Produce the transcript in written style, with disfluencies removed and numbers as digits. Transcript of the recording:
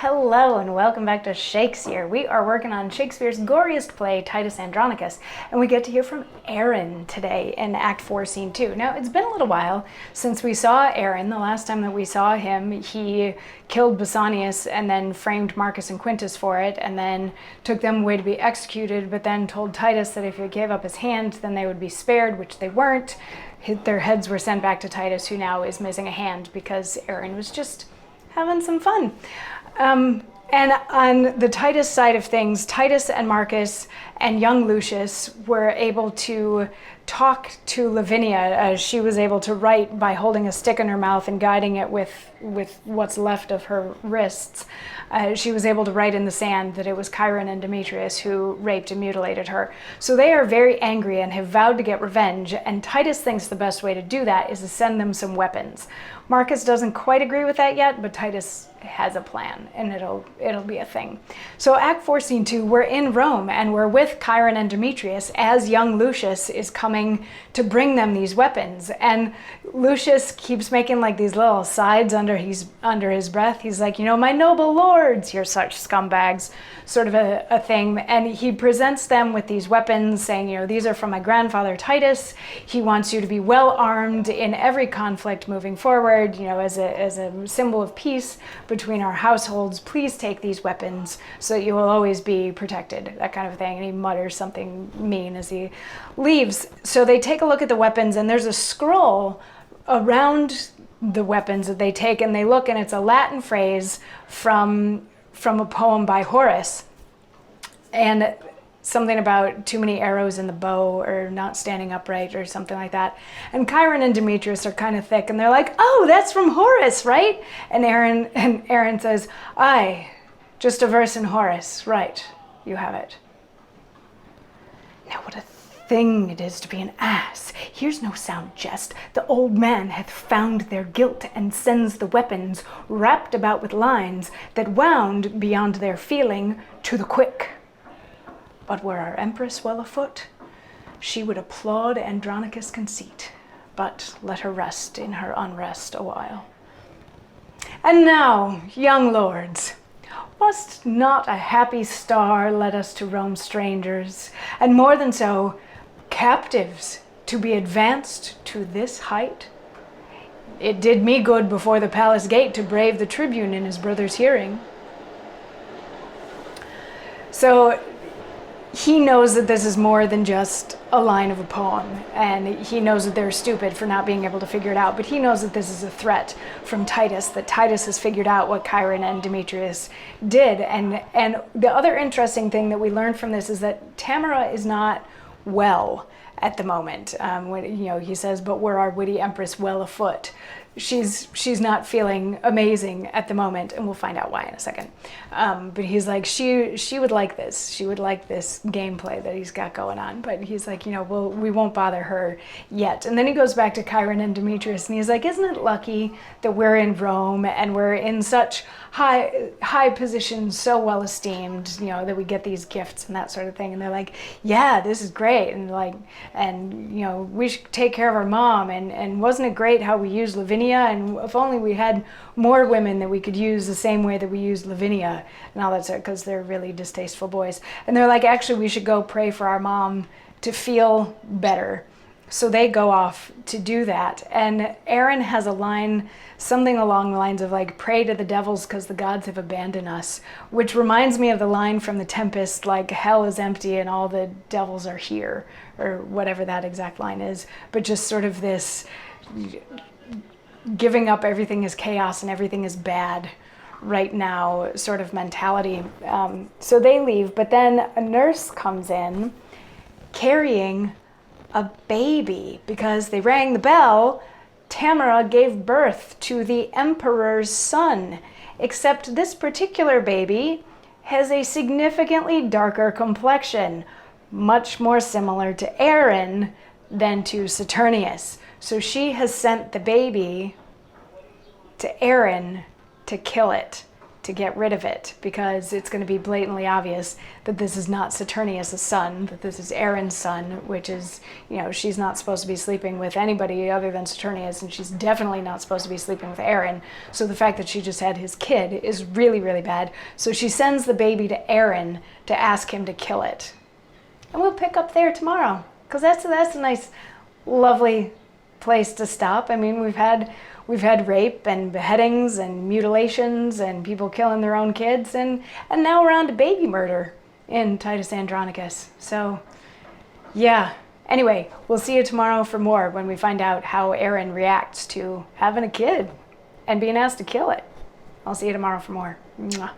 Hello and welcome back to Shakesyear. We are working on Shakespeare's goriest play, Titus Andronicus, and we get to hear from Aaron today in Act 4, Scene 2. Now, it's been a little while since we saw Aaron. The last time that we saw him, he killed Basanius and then framed Marcus and Quintus for it, and then took them away to be executed, but then told Titus that if he gave up his hand, then they would be spared, which they weren't. Their heads were sent back to Titus, who now is missing a hand because Aaron was just having some fun. And on the Titus side of things, Titus and Marcus and young Lucius were able to talk to Lavinia as she was able to write by holding a stick in her mouth and guiding it with what's left of her wrists. She was able to write in the sand that it was Chiron and Demetrius who raped and mutilated her. So they are very angry and have vowed to get revenge, and Titus thinks the best way to do that is to send them some weapons. Marcus doesn't quite agree with that yet, but Titus has a plan, and it'll be a thing. So Act 4, Scene 2, we're in Rome, and we're with Chiron and Demetrius as young Lucius is coming to bring them these weapons. And Lucius keeps making like these little sides under his breath. He's like, my noble lords, you're such scumbags, sort of a thing. And he presents them with these weapons, saying, these are from my grandfather Titus. He wants you to be well armed in every conflict moving forward, as a symbol of peace between our households. Please take these weapons so that you will always be protected, that kind of thing. And he mutters something mean as he leaves. So they take a look at the weapons, and there's a scroll around the weapons that they take, and they look, and it's a Latin phrase from a poem by Horace, and something about too many arrows in the bow or not standing upright or something like that. And Chiron and Demetrius are kind of thick, and they're like, oh, that's from Horace, right? And Aaron says, aye, just a verse in Horace, right, you have it. Now what a thing it is to be an ass. Here's no sound jest. The old man hath found their guilt, and sends the weapons wrapped about with lines that wound beyond their feeling to the quick. But were our empress well afoot, she would applaud Andronicus' conceit, but let her rest in her unrest a while. And now, young lords, wast not a happy star led us to Rome strangers, and more than so, captives, to be advanced to this height? It did me good before the palace gate to brave the tribune in his brother's hearing. So he knows that this is more than just a line of a poem, and he knows that they're stupid for not being able to figure it out, but he knows that this is a threat from Titus, that Titus has figured out what Chiron and Demetrius did. And the other interesting thing that we learned from this is that Tamara is not well at the moment. When he says, but were our witty empress well afoot? She's not feeling amazing at the moment, and we'll find out why in a second. But he's like, she would like this. She would like this gameplay that he's got going on. But he's like, we won't bother her yet. And then he goes back to Chiron and Demetrius, and he's like, isn't it lucky that we're in Rome and we're in such high positions, so well esteemed, that we get these gifts and that sort of thing. And they're like, yeah, this is great. And we should take care of our mom. And wasn't it great how we used Lavinia? And if only we had more women that we could use the same way that we used Lavinia. And all that stuff, because they're really distasteful boys. And they're like, actually, we should go pray for our mom to feel better. So they go off to do that. And Aaron has a line, something along the lines of like, pray to the devils because the gods have abandoned us, which reminds me of the line from The Tempest, like, hell is empty and all the devils are here, or whatever that exact line is. But just sort of this giving up everything is chaos and everything is bad right now sort of mentality. So they leave, but then a nurse comes in carrying a baby, because they rang the bell. Tamara gave birth to the emperor's son, except this particular baby has a significantly darker complexion, much more similar to Aaron than to Saturnius. So she has sent the baby to Aaron to kill it, to get rid of it, because it's going to be blatantly obvious that this is not Saturnius' son, that this is Aaron's son, which is, she's not supposed to be sleeping with anybody other than Saturnius, and she's definitely not supposed to be sleeping with Aaron. So the fact that she just had his kid is really, really bad. So she sends the baby to Aaron to ask him to kill it. And we'll pick up there tomorrow, because that's a nice, lovely place to stop. I mean, we've had rape and beheadings and mutilations and people killing their own kids, and now we're on to baby murder in Titus Andronicus. So yeah, anyway, we'll see you tomorrow for more, when we find out how Aaron reacts to having a kid and being asked to kill it. I'll see you tomorrow for more. Mwah.